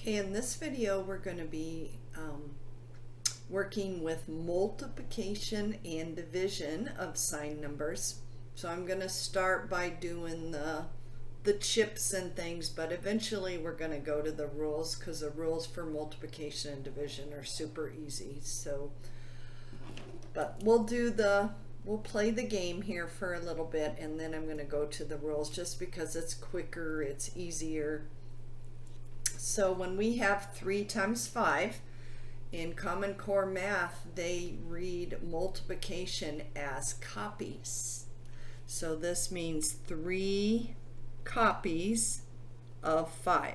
Okay, in this video we're going to be working with multiplication and division of sign numbers. So I'm going to start by doing the chips and things, but eventually we're going to go to the rules because the rules for multiplication and division are super easy. So, but we'll play the game here for a little bit, and then I'm going to go to the rules just because it's quicker, it's easier. So when we have 3 times 5, in Common Core Math, they read multiplication as copies. So this means 3 copies of 5.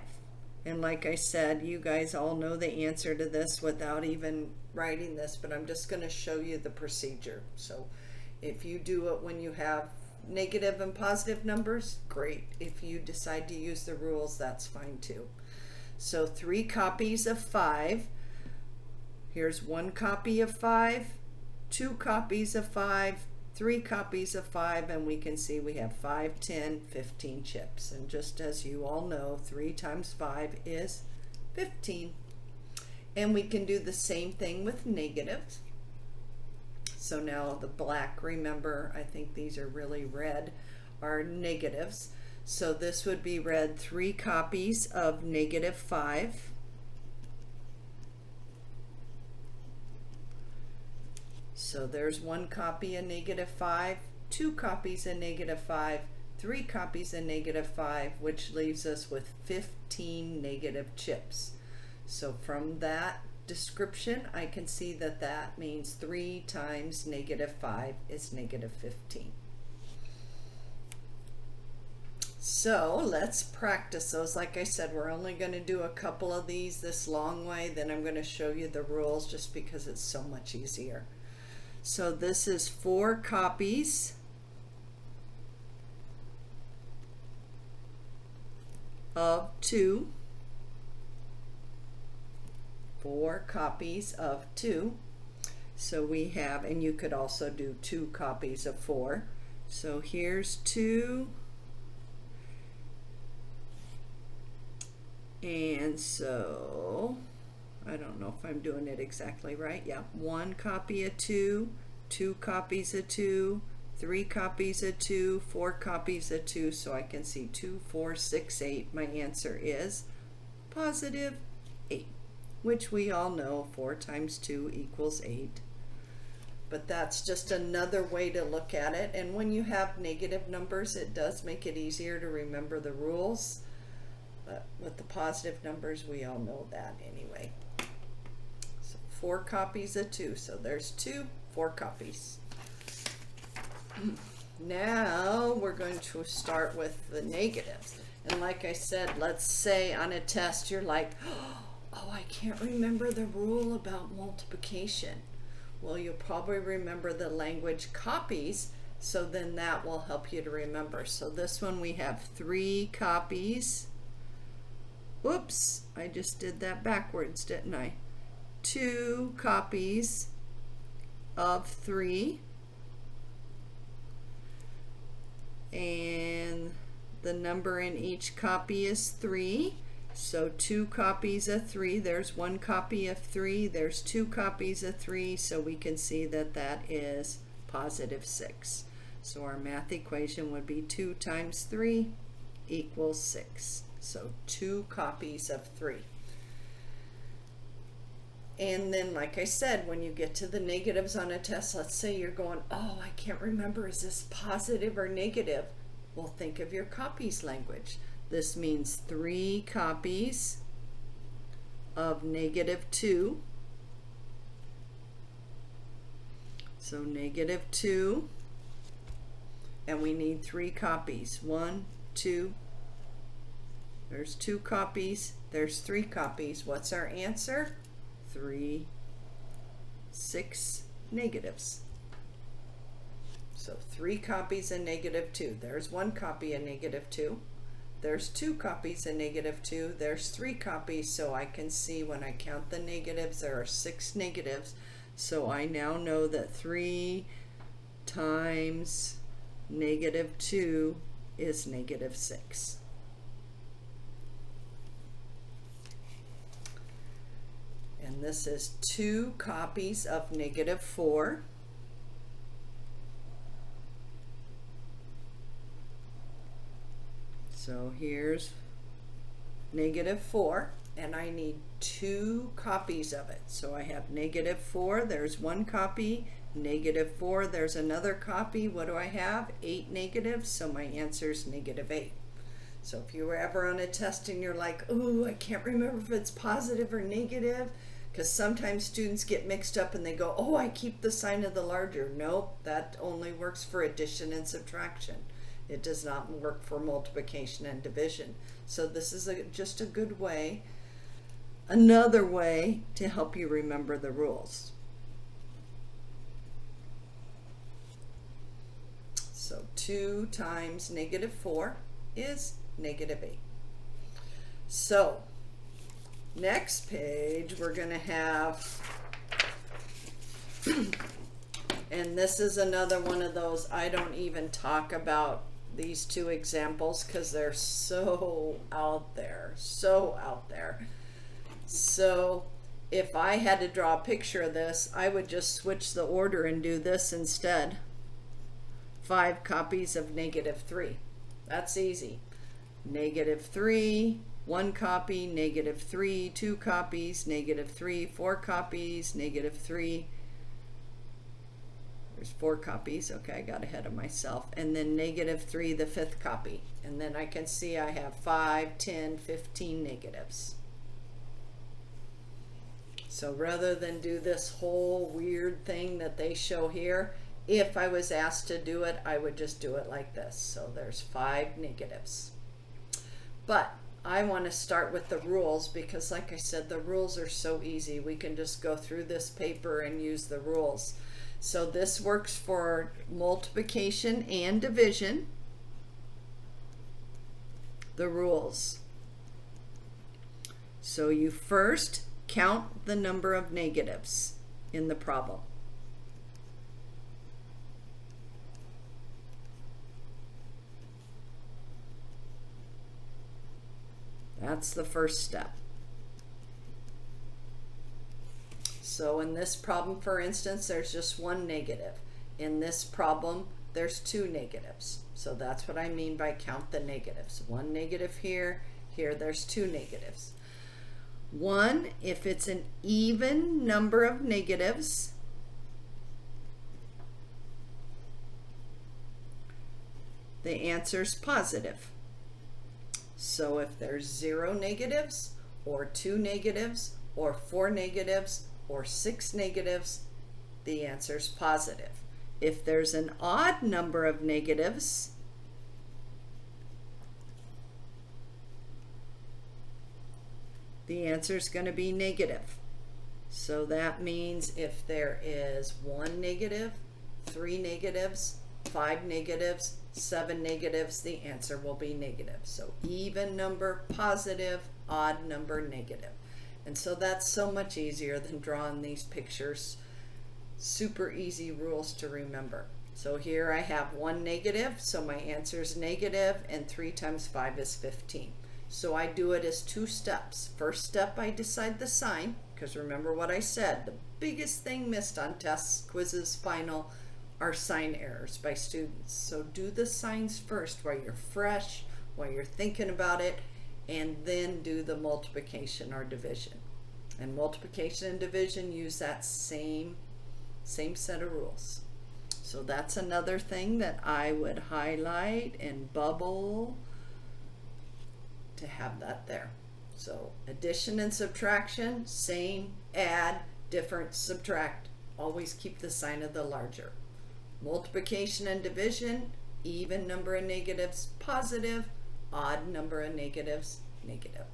And like I said, you guys all know the answer to this without even writing this, but I'm just going to show you the procedure. So if you do it when you have negative and positive numbers, great. If you decide to use the rules, that's fine too. So 3 copies of 5. Here's 1 copy of 5, 2 copies of 5, 3 copies of 5, and we can see we have 5, 10, 15 chips. And just as you all know, 3 times 5 is 15. And we can do the same thing with negatives. So now the black, remember, I think these are really red, are negatives. So this would be read 3 copies of negative 5. So there's 1 copy of negative 5, 2 copies of negative 5, 3 copies of negative 5, which leaves us with 15 negative chips. So from that description, I can see that that means 3 times negative 5 is negative 15. So let's practice those. Like I said, we're only going to do a couple of these this long way, then I'm going to show you the rules just because it's so much easier. So this is 4 copies of 2. 4 copies of 2. So we have, and you could also do 2 copies of 4. So here's 2. And so, I don't know if I'm doing it exactly right. Yeah, 1 copy of 2, 2 copies of 2, 3 copies of 2, 4 copies of 2. So I can see 2, 4, 6, 8. My answer is positive 8, which we all know 4 times 2 equals 8. But that's just another way to look at it. And when you have negative numbers, it does make it easier to remember the rules. But with the positive numbers, we all know that anyway. So 4 copies of 2. So there's 2, 4 copies. Now we're going to start with the negatives. And like I said, let's say on a test you're like, oh, I can't remember the rule about multiplication. Well, you'll probably remember the language copies, so then that will help you to remember. So this one we have 3 copies. Whoops, I just did that backwards, didn't I? 2 copies of 3. And the number in each copy is 3. So 2 copies of 3. There's 1 copy of 3. There's 2 copies of 3. So we can see that that is positive 6. So our math equation would be 2 times 3 equals 6. So 2 copies of 3. And then, like I said, when you get to the negatives on a test, let's say you're going, oh, I can't remember, is this positive or negative? Well, think of your copies language. This means 3 copies of negative 2. So negative 2. And we need 3 copies. 1, 2, there's 2 copies, there's 3 copies. What's our answer? 3, 6 negatives. So 3 copies of negative 2. There's 1 copy of negative 2. There's 2 copies of negative 2. There's 3 copies. So I can see when I count the negatives, there are 6 negatives. So I now know that 3 times negative 2 is negative 6. And this is 2 copies of -4. So here's -4, and I need 2 copies of it. So I have -4, there's 1 copy, -4, there's another copy. What do I have? 8 negatives, so my answer is -8. So if you were ever on a test and you're like, ooh, I can't remember if it's positive or negative, because sometimes students get mixed up and they go, oh, I keep the sign of the larger. Nope, that only works for addition and subtraction. It does not work for multiplication and division. So this is just a good way, another way to help you remember the rules. So 2 times -4 is -8. So next page we're going to have, and this is another one of those, I don't even talk about these 2 examples because they're so out there, so out there. So if I had to draw a picture of this, I would just switch the order and do this instead. 5 copies of -3. That's easy. -3, 1 copy, -3, 2 copies, -3, 4 copies, -3. There's 4 copies. Okay, I got ahead of myself. And then -3, the 5th copy. And then I can see I have 5, 10, 15 negatives. So rather than do this whole weird thing that they show here, if I was asked to do it, I would just do it like this. So there's 5 negatives. But I want to start with the rules because, like I said, the rules are so easy. We can just go through this paper and use the rules. So this works for multiplication and division. The rules. So you first count the number of negatives in the problem. That's the first step. So in this problem, for instance, there's just 1 negative. In this problem, there's 2 negatives. So that's what I mean by count the negatives. 1 negative here, here there's 2 negatives. 1, if it's an even number of negatives, the answer's positive. So if there's 0 negatives, or 2 negatives, or 4 negatives, or 6 negatives, the answer's positive. If there's an odd number of negatives, the answer's going to be negative. So that means if there is 1 negative, 3 negatives, 5 negatives, 7 negatives, the answer will be negative. So even number positive, odd number negative. And so that's so much easier than drawing these pictures. Super easy rules to remember. So here I have 1 negative, so my answer is negative, and 3 times 5 is 15. So I do it as 2 steps. First step, I decide the sign, because remember what I said, the biggest thing missed on tests, quizzes, final, are sign errors by students. So do the signs first while you're fresh, while you're thinking about it, and then do the multiplication or division. And multiplication and division use that same set of rules. So that's another thing that I would highlight and bubble to have that there. So addition and subtraction, same, add, different, subtract. Always keep the sign of the larger. Multiplication and division, even number of negatives, positive, odd number of negatives, negative.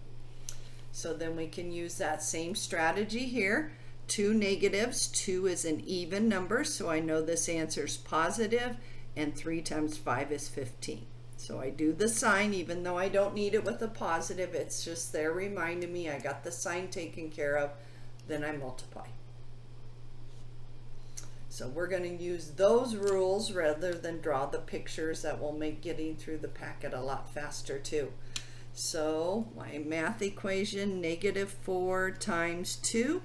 So then we can use that same strategy here. 2 negatives, 2 is an even number, so I know this answer is positive, and 3 times 5 is 15. So I do the sign, even though I don't need it with a positive, it's just there reminding me I got the sign taken care of, then I multiply. So we're going to use those rules rather than draw the pictures. That will make getting through the packet a lot faster too. So my math equation, -4 times 2.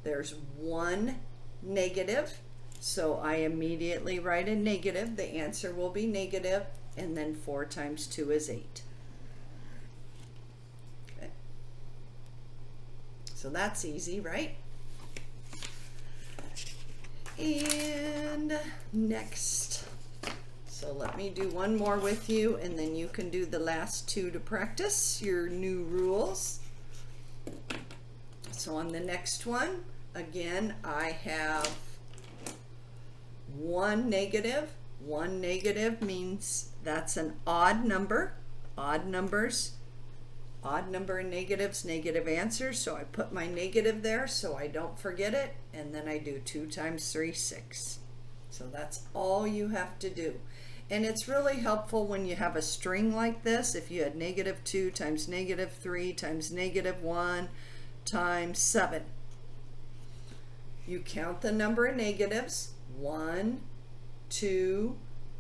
there's 1 negative, so I immediately write a negative. The answer will be negative, and then 4 times 2 is 8. Okay. So that's easy, right? And next, so let me do one more with you, and then you can do the last 2 to practice your new rules. So on the next one, again, I have 1 negative. 1 negative means that's an odd number. Odd numbers, odd number and negatives, negative answers. So I put my negative there so I don't forget it, and then I do 2 times 3, 6. So that's all you have to do. And it's really helpful when you have a string like this. If you had -2 times -3 times -1 times 7. You count the number of negatives, 1, 2,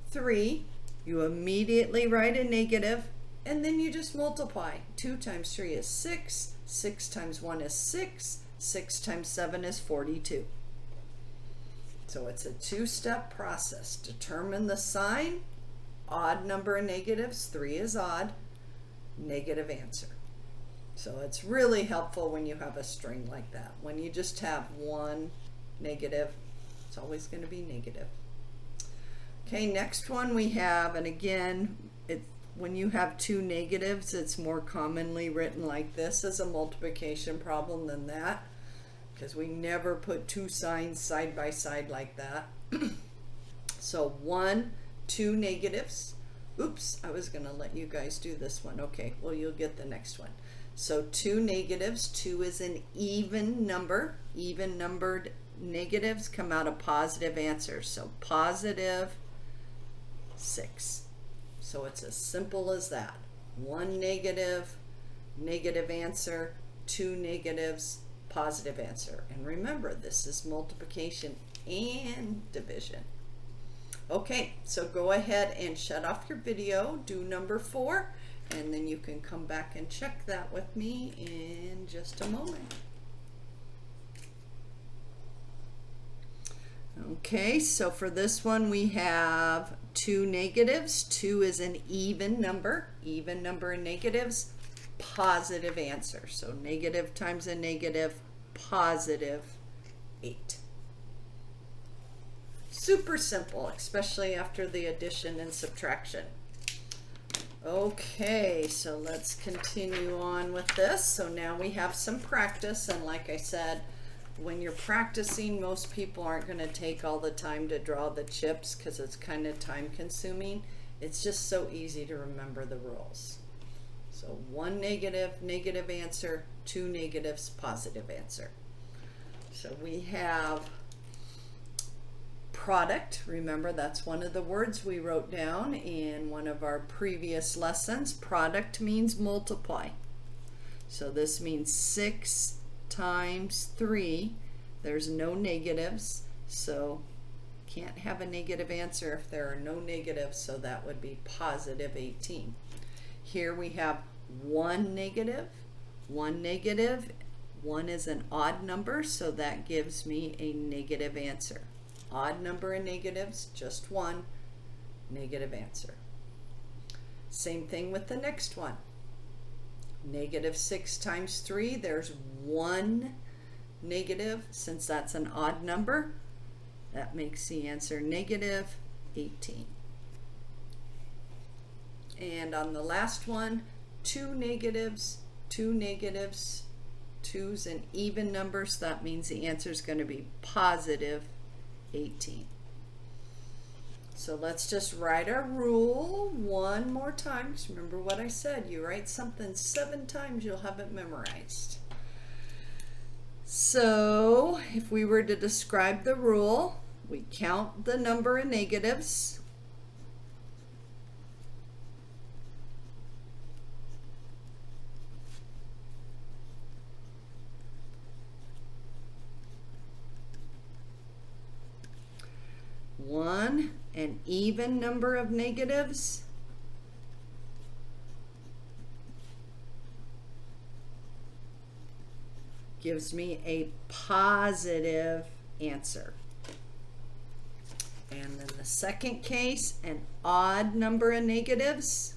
3. You immediately write a negative, and then you just multiply. 2 times 3 is 6, 6 times 1 is 6, 6 times 7 is 42. So it's a 2-step process. Determine the sign, odd number of negatives, 3 is odd, negative answer. So it's really helpful when you have a string like that. When you just have 1 negative, it's always going to be negative. Okay, next one we have, and again, when you have 2 negatives, it's more commonly written like this as a multiplication problem than that, because we never put 2 signs side by side like that. So 1, 2 negatives. Oops, I was going to let you guys do this one. Okay, well, you'll get the next one. So 2 negatives. 2 is an even number. Even numbered negatives come out a positive answer. So positive 6. So it's as simple as that. 1 negative, negative answer. 2 negatives, positive answer. And remember, this is multiplication and division. Okay, so go ahead and shut off your video, do number 4, and then you can come back and check that with me in just a moment. Okay, so for this one we have 2 negatives. 2 is an even number. Even number and negatives, positive answer. So negative times a negative, positive 8. Super simple, especially after the addition and subtraction. Okay, so let's continue on with this. So now we have some practice, and like I said, when you're practicing, most people aren't going to take all the time to draw the chips because it's kind of time consuming. It's just so easy to remember the rules. So 1 negative, negative answer, 2 negatives, positive answer. So we have product. Remember, that's one of the words we wrote down in one of our previous lessons. Product means multiply. So this means 6 times 3. There's no negatives, so can't have a negative answer if there are no negatives, so that would be positive 18. Here we have 1 negative. 1 negative. 1 is an odd number, so that gives me a negative answer. Odd number and negatives, just 1, negative answer. Same thing with the next one. Negative 6 times 3, there's 1 negative. Since that's an odd number, that makes the answer negative 18. And on the last one, 2 negatives, 2 negatives. 2's an even number, so that means the answer is going to be positive 18. So let's just write our rule one more time. Just remember what I said. You write something 7 times, you'll have it memorized. So if we were to describe the rule, we count the number of negatives. An even number of negatives. gives me a positive answer. And then the second case, an odd number of negatives.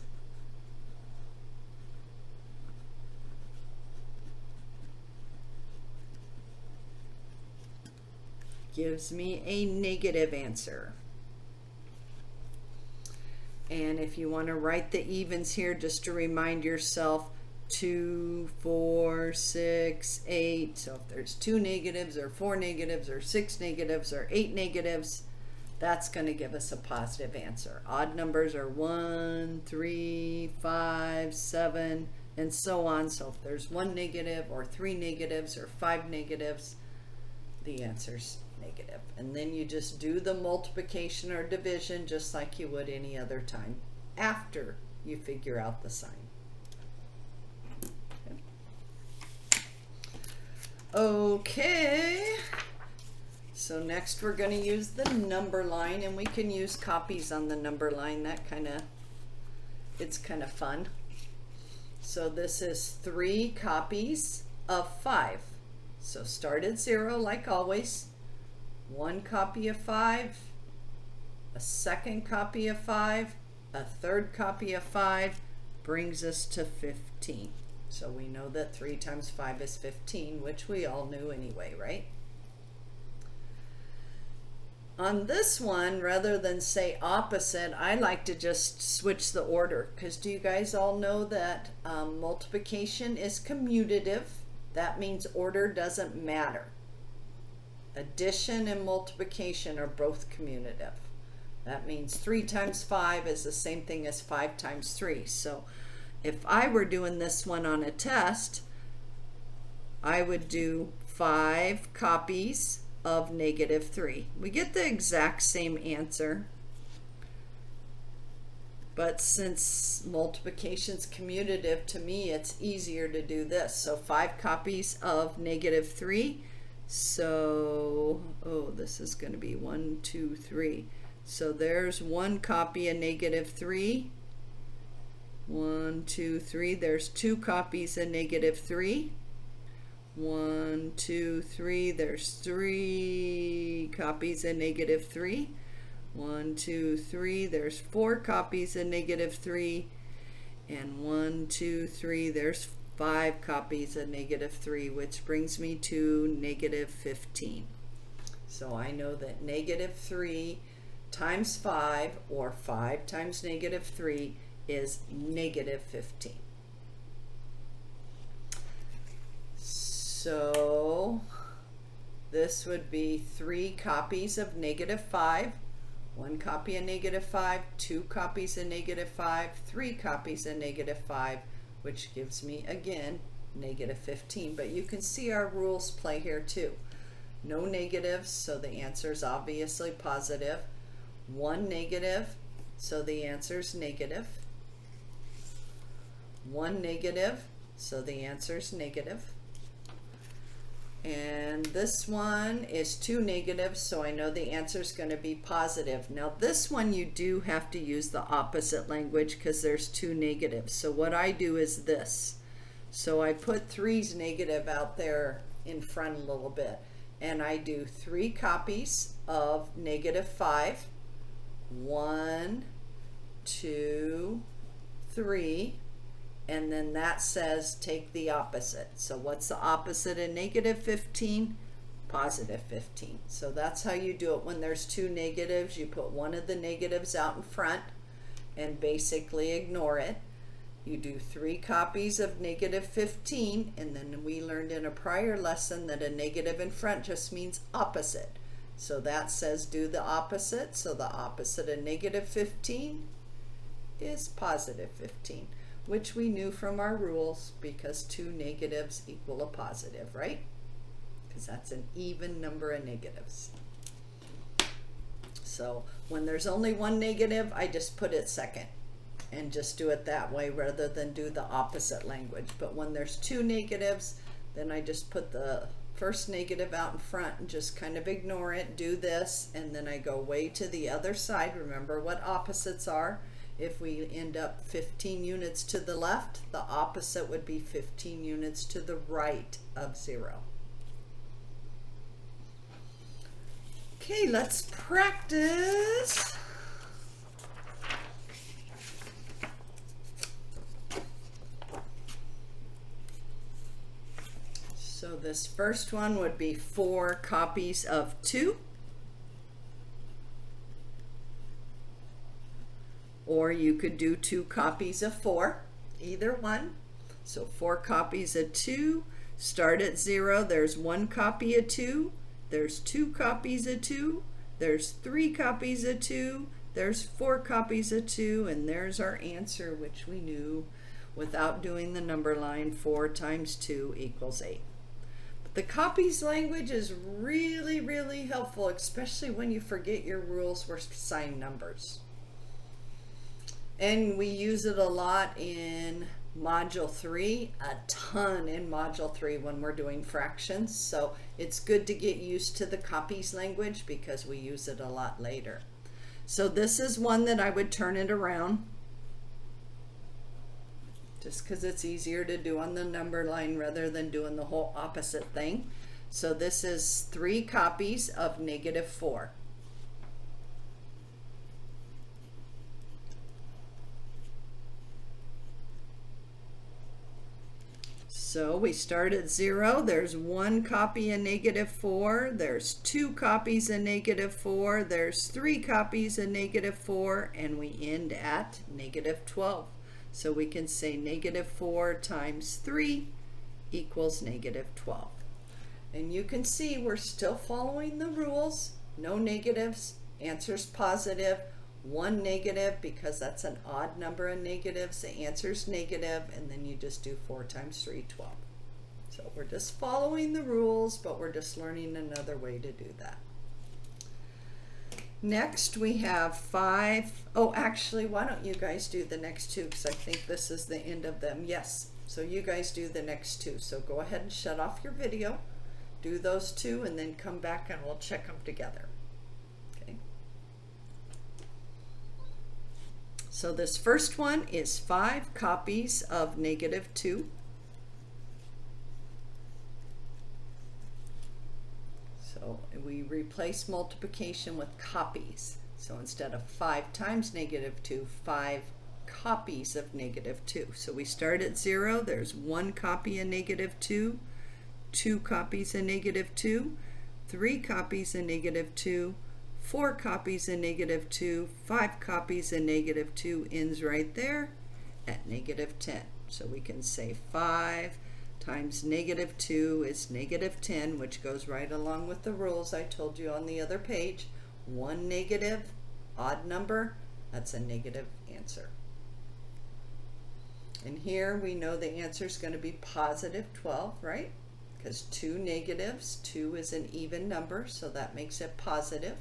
Gives me a negative answer. And if you want to write the evens here, just to remind yourself, 2, 4, 6, 8. So if there's 2 negatives or 4 negatives or 6 negatives or 8 negatives, that's going to give us a positive answer. Odd numbers are 1, 3, 5, 7, and so on. So if there's 1 negative or 3 negatives or 5 negatives, the answer's negative. And then you just do the multiplication or division just like you would any other time after you figure out the sign. Okay, so next we're going to use the number line, and we can use copies on the number line. It's kind of fun. So this is 3 copies of 5. So start at 0 like always. 1 copy of 5, a second copy of 5, a third copy of 5 brings us to 15. So we know that 3 times 5 is 15, which we all knew anyway, right? On this one, rather than say opposite, I like to just switch the order, because do you guys all know that multiplication is commutative? That means order doesn't matter. Addition and multiplication are both commutative. That means 3 times 5 is the same thing as 5 times 3. So if I were doing this one on a test, I would do 5 copies of -3. We get the exact same answer, but since multiplication's commutative, to me it's easier to do this. So 5 copies of -3. So, this is going to be 1, 2, 3. So there's 1 copy of -3. 1, 2, 3. There's 2 copies of -3. 1, 2, 3. There's 3 copies of -3. 1, 2, 3. There's 4 copies of -3. And 1, 2, 3. There's 5 copies of -3, which brings me to -15. So I know that -3 times 5, or 5 times -3, is -15. So this would be 3 copies of -5, 1 copy of -5, 2 copies of -5, 3 copies of -5, which gives me again -15. But you can see our rules play here too. No negatives, so the answer is obviously positive. 1 negative, so the answer is negative. 1 negative, so the answer is negative. And this one is 2 negatives, so I know the answer is going to be positive. Now this one you do have to use the opposite language because there's 2 negatives. So what I do is this. So I put 3's negative out there in front a little bit, and I do 3 copies of -5. 1, 2, 3. And then that says take the opposite. So what's the opposite of -15? Positive 15. So that's how you do it when there's 2 negatives. You put one of the negatives out in front and basically ignore it. You do 3 copies of -15, and then we learned in a prior lesson that a negative in front just means opposite. So that says do the opposite. So the opposite of -15 is positive 15. Which we knew from our rules because 2 negatives equal a positive, right? Because that's an even number of negatives. So when there's only 1 negative, I just put it second and just do it that way rather than do the opposite language. But when there's 2 negatives, then I just put the first negative out in front and just kind of ignore it, do this, and then I go way to the other side. Remember what opposites are. If we end up 15 units to the left, the opposite would be 15 units to the right of 0. Okay, let's practice. So this first one would be 4 copies of 2. Or you could do 2 copies of 4, either one. So 4 copies of 2, start at 0, there's 1 copy of 2, there's 2 copies of 2, there's 3 copies of 2, there's 4 copies of 2, and there's our answer, which we knew without doing the number line. 4 times 2 equals 8. But the copies language is really, really helpful, especially when you forget your rules for sign numbers. And we use it a lot in Module 3, a ton in Module 3 when we're doing fractions. So it's good to get used to the copies language because we use it a lot later. So this is one that I would turn it around just because it's easier to do on the number line rather than doing the whole opposite thing. So this is 3 copies of -4. So we start at 0, there's 1 copy of -4, there's 2 copies of -4, there's 3 copies of -4, and we end at -12. So we can say -4 times 3 equals -12. And you can see we're still following the rules. No negatives, answer's positive. 1 negative, because that's an odd number of negatives, the answer's negative, and then you just do 4 times 3, 12. So we're just following the rules, but we're just learning another way to do that. Next we have 5. Oh, actually, why don't you guys do the next 2, because I think this is the end of them. Yes, so you guys do the next 2. So go ahead and shut off your video, do those 2, and then come back and we'll check them together. So this first one is 5 copies of -2. So we replace multiplication with copies. So instead of 5 times -2, 5 copies of -2. So we start at 0, there's 1 copy of -2, 2 copies of -2, 3 copies of -2, 4 copies of -2, 5 copies of -2 ends right there at -10. So we can say 5 times -2 is -10, which goes right along with the rules I told you on the other page. 1 negative, odd number, that's a negative answer. And here we know the answer is going to be positive 12, right? Because 2 negatives, 2 is an even number, so that makes it positive.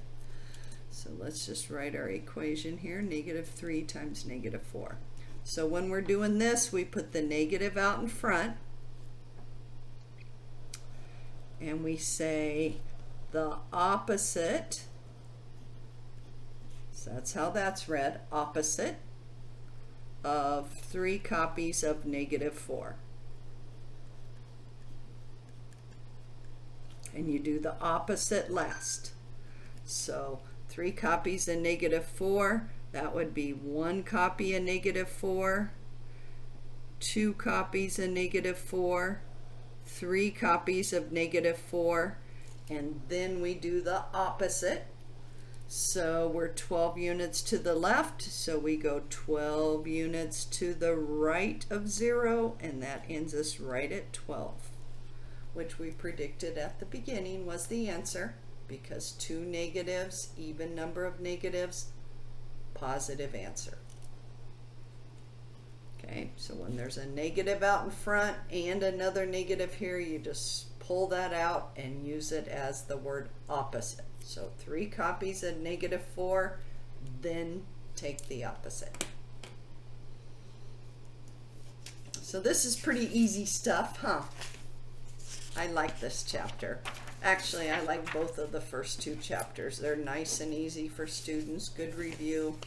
So let's just write our equation here, -3 times -4. So when we're doing this, we put the negative out in front, and we say the opposite, so that's how that's read, opposite of 3 copies of -4. And you do the opposite last. So 3 copies of -4, that would be 1 copy of -4, 2 copies of -4, 3 copies of -4, and then we do the opposite. So we're 12 units to the left, so we go 12 units to the right of 0, and that ends us right at 12, which we predicted at the beginning was the answer. Because 2 negatives, even number of negatives, positive answer. Okay, so when there's a negative out in front and another negative here, you just pull that out and use it as the word opposite. So 3 copies of -4, then take the opposite. So this is pretty easy stuff, huh? I like this chapter. Actually, I like both of the first 2 chapters. They're nice and easy for students, good review.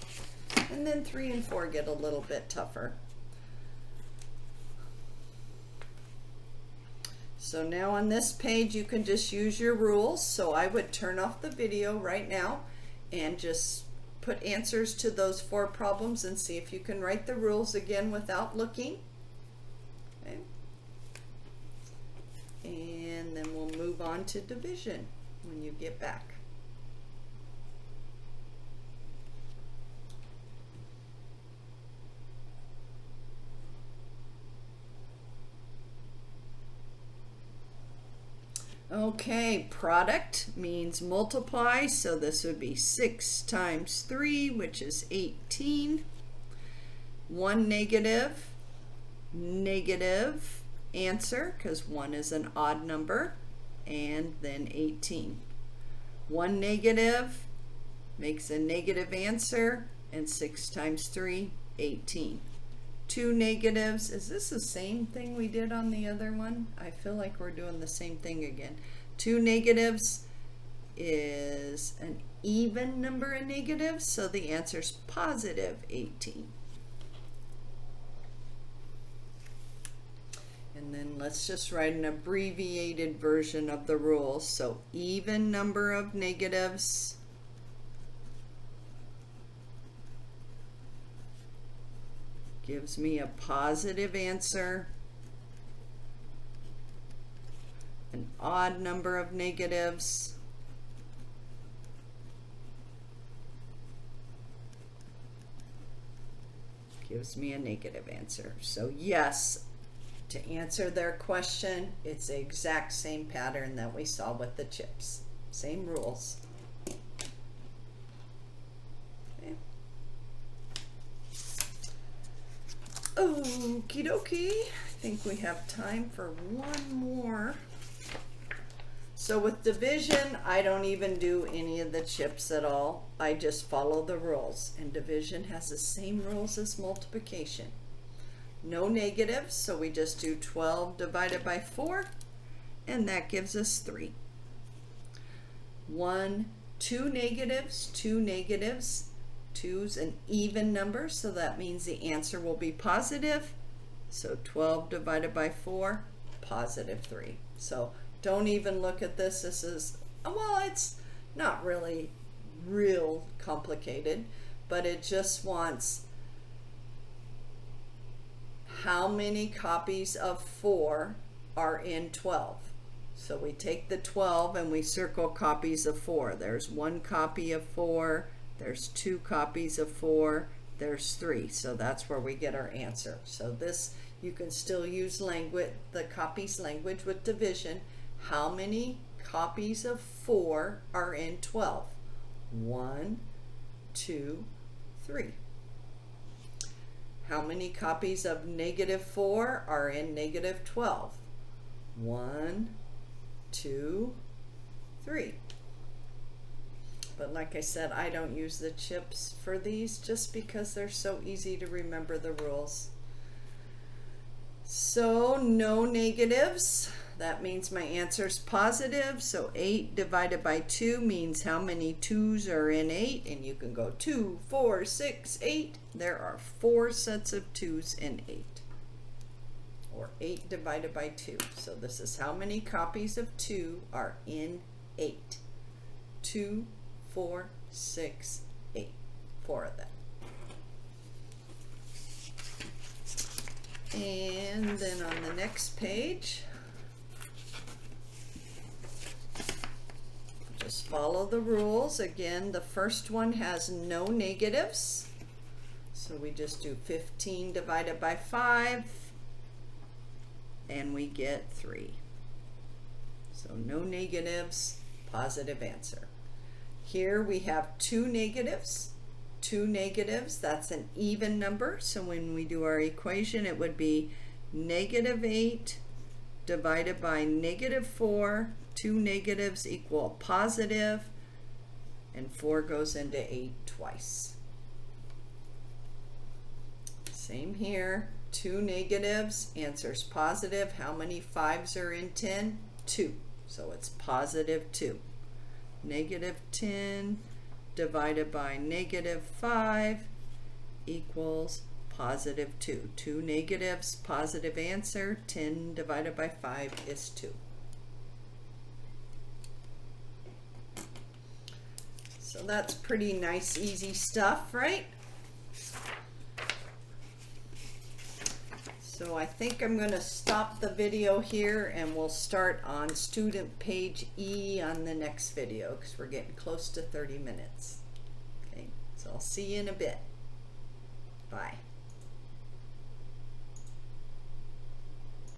And then 3 and 4 get a little bit tougher. So now on this page you can just use your rules. So I would turn off the video right now and just put answers to those 4 problems and see if you can write the rules again without looking. Okay. And then we'll move on to division when you get back. Okay, product means multiply, so this would be 6 times 3, which is 18. 1 negative, negative answer, because 1 is an odd number, and then 18. 1 negative makes a negative answer, and 6 times 3, 18. 2 negatives, is this the same thing we did on the other one? I feel like we're doing the same thing again. 2 negatives is an even number of negatives, so the answer is positive 18. And then let's just write an abbreviated version of the rules. So even number of negatives gives me a positive answer. An odd number of negatives gives me a negative answer. So yes, to answer their question, it's the exact same pattern that we saw with the chips. Same rules. Okie dokie, I think we have time for one more. So with division, I don't even do any of the chips at all. I just follow the rules, and division has the same rules as multiplication. No negatives, so we just do 12 divided by 4, and that gives us 3. 2 negatives, 2 negatives. 2's an even number, so that means the answer will be positive. So 12 divided by 4, positive 3. So don't even look at this. This is, well, it's not really real complicated, but it just wants how many copies of 4 are in 12. So we take the 12 and we circle copies of 4. There's 1 copy of 4. There's 2 copies of 4, there's 3, so that's where we get our answer. So this, you can still use language, the copies language with division. How many copies of 4 are in 12? 1, 2, 3. How many copies of negative 4 are in negative 12? 1, 2, 3. But like I said, I don't use the chips for these just because they're so easy to remember the rules. So no negatives. That means my answer is positive. So 8 divided by 2 means how many 2's are in 8. And you can go 2, 4, 6, 8. There are 4 sets of 2's in 8. Or 8 divided by 2. So this is how many copies of 2 are in 8. 2, 4, 6, 8. 4 of them. And then on the next page, just follow the rules. Again, the first one has no negatives. So we just do 15 divided by 5 and we get 3. So no negatives, positive answer. Here we have 2 negatives. 2 negatives, that's an even number. So when we do our equation, it would be negative 8 divided by negative 4. 2 negatives equal positive, and 4 goes into 8 twice. Same here. 2 negatives, answer's positive. How many 5's are in 10? 2. So it's positive 2. Negative 10 divided by negative 5 equals positive 2. Two negatives, positive answer. 10 divided by 5 is 2. So that's pretty nice, easy stuff, right? So I think I'm going to stop the video here and we'll start on student page E on the next video because we're getting close to 30 minutes. Okay, so I'll see you in a bit. Bye.